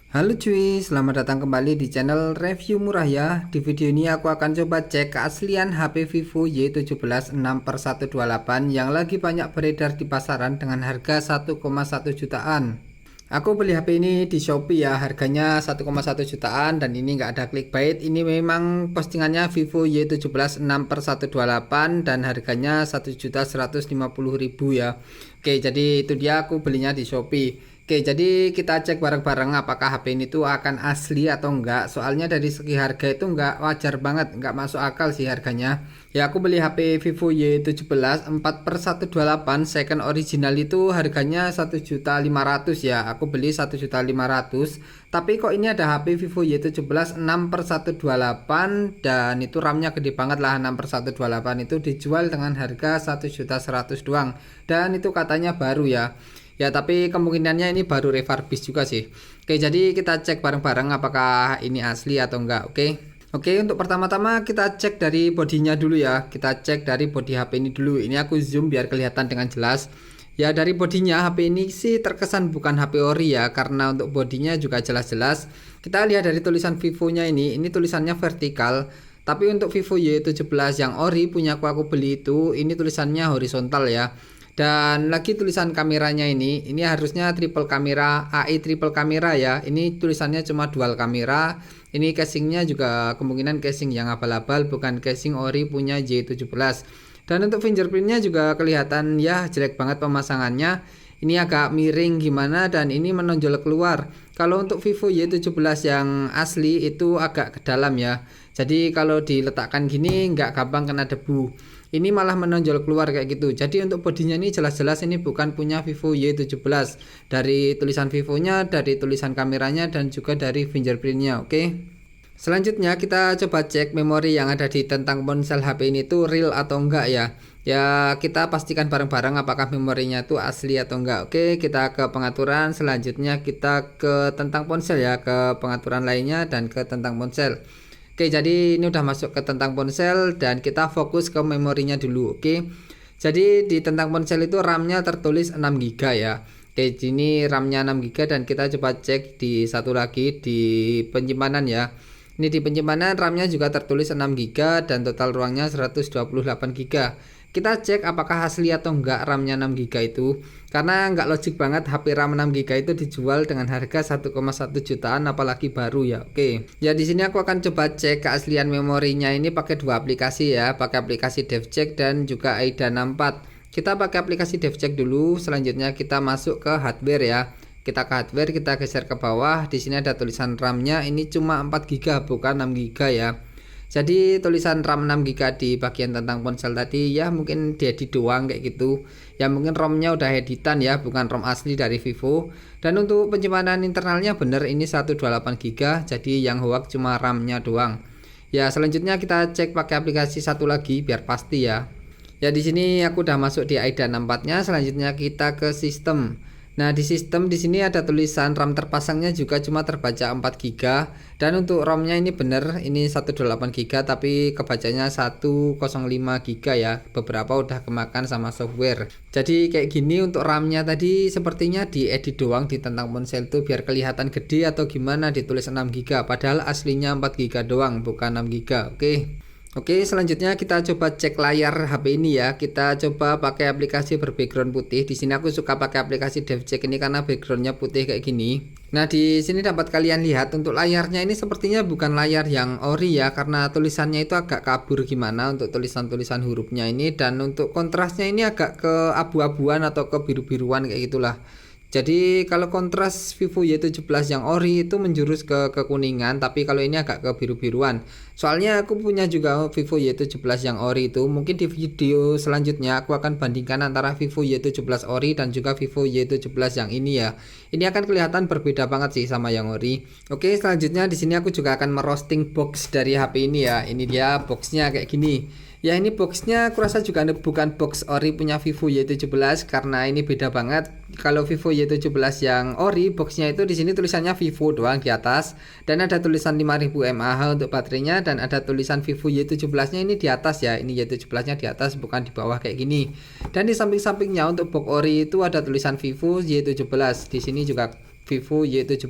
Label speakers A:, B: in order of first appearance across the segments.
A: Halo cuy, selamat datang kembali di channel review murah ya. Di video ini aku akan coba cek keaslian HP Vivo Y17 6/128 yang lagi banyak beredar di pasaran dengan harga 1,1 jutaan. Aku beli HP ini di Shopee ya, harganya 1,1 jutaan dan ini nggak ada clickbait. Ini memang postingannya Vivo Y17 6/128 dan harganya 1.150.000 ya. Oke, jadi itu dia aku belinya di Shopee. Oke, jadi kita cek bareng-bareng apakah HP ini tuh akan asli atau enggak. Soalnya dari segi harga itu enggak wajar banget, enggak masuk akal sih harganya. Ya aku beli HP Vivo Y17 4/128 second original itu harganya 1.500.000 ya. Aku beli 1.500.000. Tapi kok ini ada HP Vivo Y17 6/128 dan itu RAM-nya gede banget lah. 6/128 itu dijual dengan harga 1.100.000 doang. Dan itu katanya baru ya. Ya tapi kemungkinannya ini baru refurbish juga sih. Oke, jadi kita cek bareng-bareng apakah ini asli atau enggak. Oke, untuk pertama-tama kita cek dari bodinya dulu ya. Kita cek dari bodi HP ini dulu. Ini aku zoom biar kelihatan dengan jelas. Ya dari bodinya HP ini sih terkesan bukan HP ori ya, karena untuk bodinya juga jelas-jelas. Kita lihat dari tulisan Vivo-nya ini tulisannya vertikal. Tapi untuk Vivo Y17 yang ori punya aku beli itu, ini tulisannya horizontal ya. Dan lagi tulisan kameranya ini harusnya triple kamera, AI triple kamera ya. Ini tulisannya cuma dual kamera. Ini casingnya juga kemungkinan casing yang abal-abal, bukan casing ori punya Y17. Dan untuk fingerprintnya juga kelihatan ya jelek banget pemasangannya. Ini agak miring gimana dan ini menonjol keluar. Kalau untuk Vivo Y17 yang asli itu agak ke dalam ya. Jadi kalau diletakkan gini nggak gampang kena debu. Ini malah menonjol keluar kayak gitu. Jadi untuk bodinya ini jelas-jelas ini bukan punya Vivo Y17. Dari tulisan Vivo-nya, dari tulisan kameranya dan juga dari fingerprintnya. Oke. Selanjutnya kita coba cek memori yang ada di tentang ponsel HP ini tuh real atau enggak ya. Ya kita pastikan bareng-bareng apakah memorinya itu asli atau enggak. Oke, kita ke pengaturan. Selanjutnya kita ke tentang ponsel ya, ke pengaturan lainnya dan ke tentang ponsel. Oke, jadi ini udah masuk ke tentang ponsel dan kita fokus ke memorinya dulu. Oke. Jadi di tentang ponsel itu RAM-nya tertulis 6 GB ya. Oke, ini RAM-nya 6 GB dan kita coba cek di satu lagi di penyimpanan ya. Ini di penyimpanan RAM-nya juga tertulis 6 GB dan total ruangnya 128 GB. Kita cek apakah asli atau enggak RAM-nya 6 GB itu. Karena enggak logik banget HP RAM 6 GB itu dijual dengan harga 1,1 jutaan apalagi baru ya. Oke. Ya di sini aku akan coba cek keaslian memorinya ini pakai dua aplikasi ya, pakai aplikasi DevCheck dan juga AIDA 64. Kita pakai aplikasi DevCheck dulu, selanjutnya kita masuk ke hardware ya. Kita ke hardware, kita geser ke bawah. Di sini ada tulisan RAM-nya ini cuma 4 GB bukan 6 GB ya. Jadi tulisan RAM 6 GB di bagian tentang ponsel tadi ya mungkin diedit doang kayak gitu. Ya mungkin ROM-nya udah editan ya, bukan ROM asli dari Vivo. Dan untuk penyimpanan internalnya bener ini 128 GB, jadi yang hoax cuma RAM-nya doang. Ya selanjutnya kita cek pakai aplikasi satu lagi biar pasti ya. Ya di sini aku udah masuk di AIDA 64-nya, selanjutnya kita ke sistem. Nah, di sistem di sini ada tulisan RAM terpasangnya juga cuma terbaca 4 GB dan untuk ROM-nya ini bener ini 128 GB tapi kebacanya 105 GB ya. Beberapa udah kemakan sama software. Jadi kayak gini untuk RAM-nya tadi sepertinya diedit doang di tentang ponsel tuh biar kelihatan gede atau gimana ditulis 6 GB padahal aslinya 4 GB doang bukan 6 GB. Oke. Oke, selanjutnya kita coba cek layar HP ini ya. Kita coba pakai aplikasi berbackground putih. Di sini aku suka pakai aplikasi DevCheck ini karena backgroundnya putih kayak gini. Nah, di sini dapat kalian lihat untuk layarnya ini sepertinya bukan layar yang ori ya, karena tulisannya itu agak kabur gimana untuk tulisan-tulisan hurufnya ini dan untuk kontrasnya ini agak ke abu-abuan atau ke biru-biruan kayak gitulah. Jadi kalau kontras Vivo Y17 yang ori itu menjurus ke kekuningan, tapi kalau ini agak ke biru-biruan. Soalnya aku punya juga Vivo Y17 yang ori itu. Mungkin di video selanjutnya aku akan bandingkan antara Vivo Y17 ori dan juga Vivo Y17 yang ini ya. Ini akan kelihatan berbeda banget sih sama yang ori. Oke, selanjutnya di sini aku juga akan merosting box dari HP ini ya. Ini dia boxnya kayak gini. Ya ini boxnya aku rasa juga bukan box ori punya Vivo Y17 karena ini beda banget. Kalau Vivo Y17 yang ori boxnya itu di sini tulisannya Vivo doang di atas dan ada tulisan 5000 mAh untuk baterainya dan ada tulisan Vivo Y17-nya ini di atas ya. Ini Y17-nya di atas bukan di bawah kayak gini. Dan di samping-sampingnya untuk box ori itu ada tulisan Vivo Y17. Di sini juga Vivo Y17.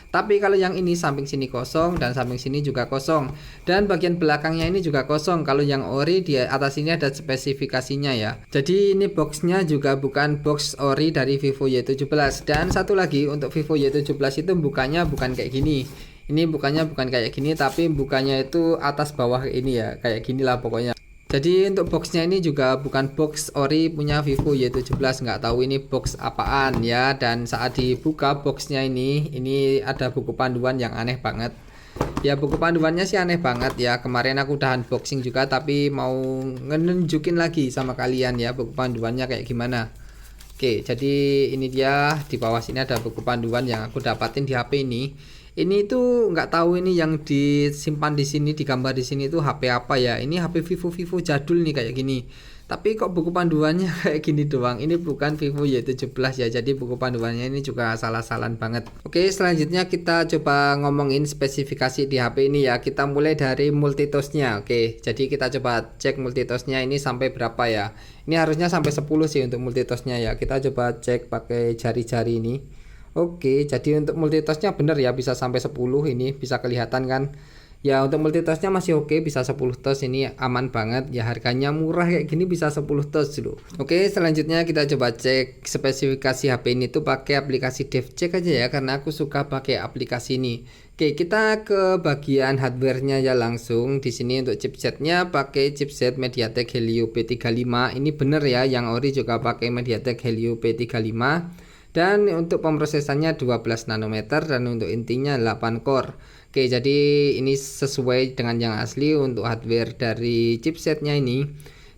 A: Tapi kalau yang ini samping sini kosong dan samping sini juga kosong, dan bagian belakangnya ini juga kosong. Kalau yang ori di atas ini ada spesifikasinya ya. Jadi ini boxnya juga bukan box ori dari Vivo Y17. Dan satu lagi, untuk Vivo Y17 itu bukannya bukan kayak gini. Ini bukannya bukan kayak gini, tapi bukannya itu atas bawah ini ya, kayak gini lah pokoknya. Jadi untuk boxnya ini juga bukan box ori punya Vivo Y17, nggak tahu ini box apaan ya. Dan saat dibuka boxnya ini ada buku panduan yang aneh banget. Ya buku panduannya sih aneh banget ya. Kemarin aku udah unboxing juga, tapi mau nunjukin lagi sama kalian ya buku panduannya kayak gimana. Oke, jadi ini dia, di bawah sini ada buku panduan yang aku dapatin di HP ini. Ini tuh nggak tahu ini yang disimpan di sini, digambar di sini tuh HP apa ya? Ini HP Vivo jadul nih kayak gini. Tapi kok buku panduannya kayak gini doang? Ini bukan Vivo Y17 ya. Jadi buku panduannya ini juga salah-salahan banget. Oke, selanjutnya kita coba ngomongin spesifikasi di HP ini ya. Kita mulai dari multitoast-nya. Oke, jadi kita coba cek multitoast-nya ini sampai berapa ya. Ini harusnya sampai 10 sih untuk multitoast-nya ya. Kita coba cek pakai jari-jari ini. Oke, jadi untuk multitasknya bener ya, bisa sampai 10, ini bisa kelihatan kan. Ya untuk multitasknya masih oke, bisa 10 tos, ini aman banget ya, harganya murah kayak gini bisa 10 tos dulu. Oke, selanjutnya kita coba cek spesifikasi HP ini tuh pakai aplikasi DevCheck aja ya, karena aku suka pakai aplikasi ini. Oke, kita ke bagian hardware-nya ya langsung. Di sini untuk chipsetnya pakai chipset MediaTek Helio P35. Ini bener ya, yang ori juga pakai MediaTek Helio P35. Dan untuk pemrosesannya 12 nanometer dan untuk intinya 8 core. Oke, jadi ini sesuai dengan yang asli untuk hardware dari chipsetnya ini.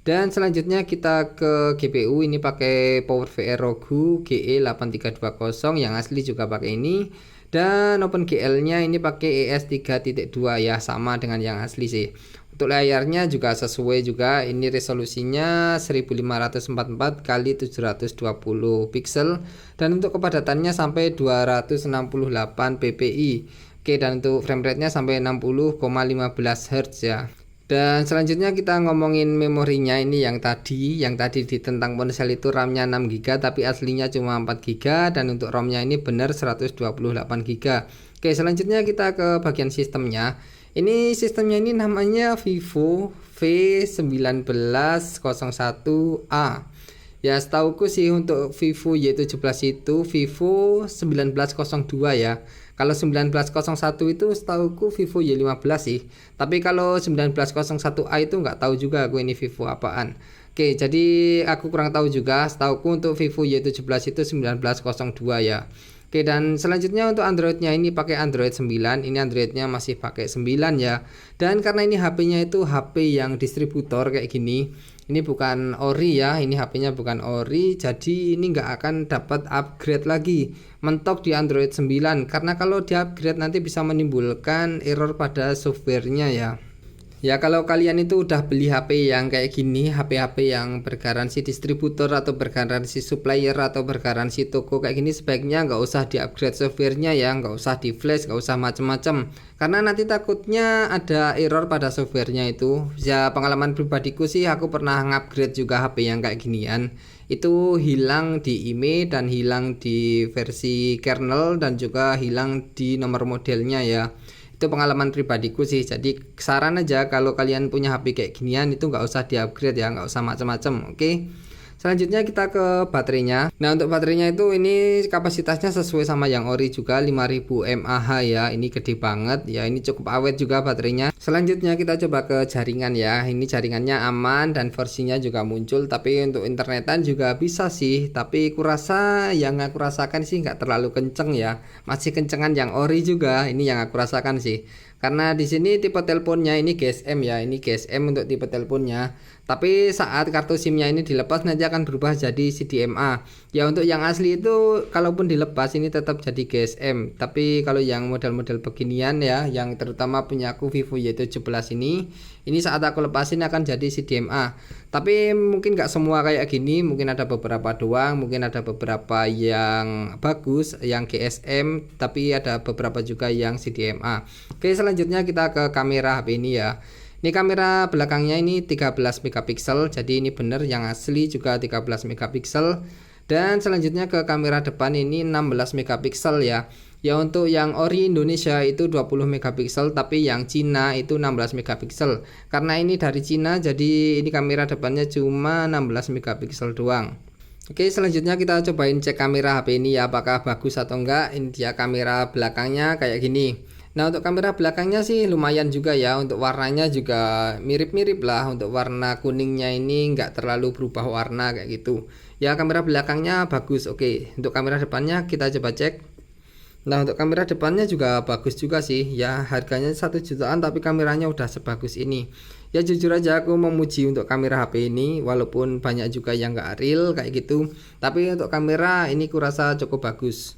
A: Dan selanjutnya kita ke GPU, ini pakai PowerVR Rogu GE8320 yang asli juga pakai ini. Dan OpenGL-nya ini pakai ES3.2 ya, sama dengan yang asli sih. Untuk layarnya juga sesuai juga, ini resolusinya 1544 x 720 pixel dan untuk kepadatannya sampai 268 ppi. Oke, dan untuk frame rate-nya sampai 60,15 Hz ya. Dan selanjutnya kita ngomongin memorinya, ini yang tadi di tentang ponsel itu RAM-nya 6 GB tapi aslinya cuma 4 GB, dan untuk ROM-nya ini benar 128 GB. Oke, selanjutnya kita ke bagian sistemnya. Ini sistemnya ini namanya Vivo V1901A. Ya setauku sih untuk Vivo Y17 itu Vivo 1902 ya. Kalau 1901 itu setauku Vivo Y15 sih. Tapi kalau 1901A itu nggak tahu juga aku ini Vivo apaan. Oke, jadi aku kurang tahu juga. Setauku untuk Vivo Y17 itu 1902 ya. Oke, dan selanjutnya untuk Androidnya ini pakai Android 9. Ini Androidnya masih pakai 9 ya. Dan karena ini HP-nya itu HP yang distributor kayak gini, ini bukan ori ya, ini HP-nya bukan ori, jadi ini nggak akan dapat upgrade lagi mentok di Android 9, karena kalau di upgrade nanti bisa menimbulkan error pada softwarenya ya. Ya kalau kalian itu udah beli HP yang kayak gini, HP-HP yang bergaransi distributor atau bergaransi supplier atau bergaransi toko kayak gini, sebaiknya nggak usah di upgrade softwarenya ya, nggak usah di flash, nggak usah macem-macem, karena nanti takutnya ada error pada softwarenya itu. Ya pengalaman pribadiku sih, aku pernah ngupgrade juga HP yang kayak ginian, itu hilang di IMEI dan hilang di versi kernel dan juga hilang di nomor modelnya ya. Itu pengalaman pribadiku sih, jadi saran aja kalau kalian punya HP kayak ginian itu nggak usah di upgrade ya, nggak usah macam-macam. Oke, selanjutnya kita ke baterainya. Nah untuk baterainya itu ini kapasitasnya sesuai sama yang ori juga, 5000 mAh ya, ini gede banget ya, ini cukup awet juga baterainya. Selanjutnya kita coba ke jaringan ya, ini jaringannya aman dan versinya juga muncul, tapi untuk internetan juga bisa sih, tapi kurasa yang aku rasakan sih nggak terlalu kenceng ya, masih kencengan yang ori juga, ini yang aku rasakan sih. Karena di sini tipe teleponnya ini GSM ya, ini GSM untuk tipe teleponnya. Tapi saat kartu SIM-nya ini dilepas nanti akan berubah jadi CDMA. Ya untuk yang asli itu kalaupun dilepas ini tetap jadi GSM. Tapi kalau yang model-model beginian ya, yang terutama punya aku Vivo Y17 ini saat aku lepasin akan jadi CDMA. Tapi mungkin nggak semua kayak gini, mungkin ada beberapa doang, mungkin ada beberapa yang bagus, yang GSM, tapi ada beberapa juga yang CDMA. Oke, selanjutnya kita ke kamera HP ini ya. Ini kamera belakangnya ini 13 megapiksel, jadi ini bener yang asli juga 13 megapiksel. Dan selanjutnya ke kamera depan ini 16 megapiksel ya. Ya untuk yang ori Indonesia itu 20 megapiksel, tapi yang Cina itu 16 megapiksel. Karena ini dari Cina jadi ini kamera depannya cuma 16 megapiksel doang. Oke, selanjutnya kita cobain cek kamera HP ini ya, apakah bagus atau enggak. Ini dia kamera belakangnya kayak gini. Nah untuk kamera belakangnya sih lumayan juga ya, untuk warnanya juga mirip-mirip lah. Untuk warna kuningnya ini enggak terlalu berubah warna kayak gitu ya. Kamera belakangnya bagus. Oke, untuk kamera depannya kita coba cek. Nah untuk kamera depannya juga bagus juga sih ya, harganya 1 jutaan tapi kameranya udah sebagus ini ya. Jujur aja aku memuji untuk kamera HP ini, walaupun banyak juga yang gak real kayak gitu, tapi untuk kamera ini kurasa cukup bagus.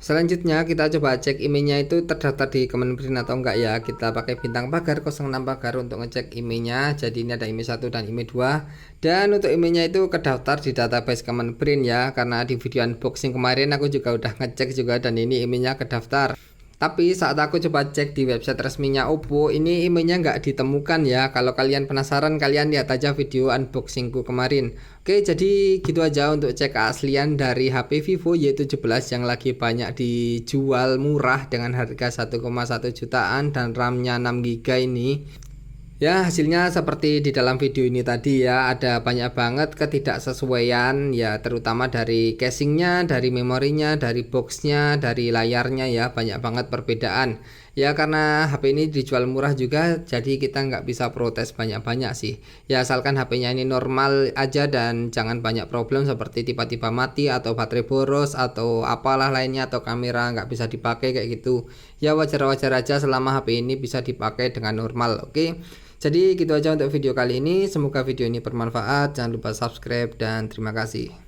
A: Selanjutnya kita coba cek emailnya itu terdaftar di Kemenperin atau enggak ya. Kita pakai bintang pagar 06 pagar untuk ngecek emailnya. Jadi ini ada email 1 dan email 2. Dan untuk emailnya itu kedaftar di database Kemenperin ya. Karena di video unboxing kemarin aku juga udah ngecek juga dan ini emailnya kedaftar. Tapi saat aku coba cek di website resminya Oppo, ini emailnya nggak ditemukan ya. Kalau kalian penasaran, kalian lihat aja video unboxingku kemarin. Oke, jadi gitu aja untuk cek keaslian dari HP Vivo Y17 yang lagi banyak dijual murah dengan harga 1,1 jutaan dan RAM-nya 6 GB ini. Ya hasilnya seperti di dalam video ini tadi ya, ada banyak banget ketidaksesuaian ya, terutama dari casingnya, dari memorinya, dari boxnya, dari layarnya ya, banyak banget perbedaan ya. Karena HP ini dijual murah juga, jadi kita nggak bisa protes banyak-banyak sih ya, asalkan HP-nya ini normal aja dan jangan banyak problem seperti tiba-tiba mati atau baterai boros atau apalah lainnya, atau kamera nggak bisa dipakai kayak gitu ya. Wajar-wajar aja selama HP ini bisa dipakai dengan normal. Oke, jadi gitu aja untuk video kali ini. Semoga video ini bermanfaat. Jangan lupa subscribe dan terima kasih.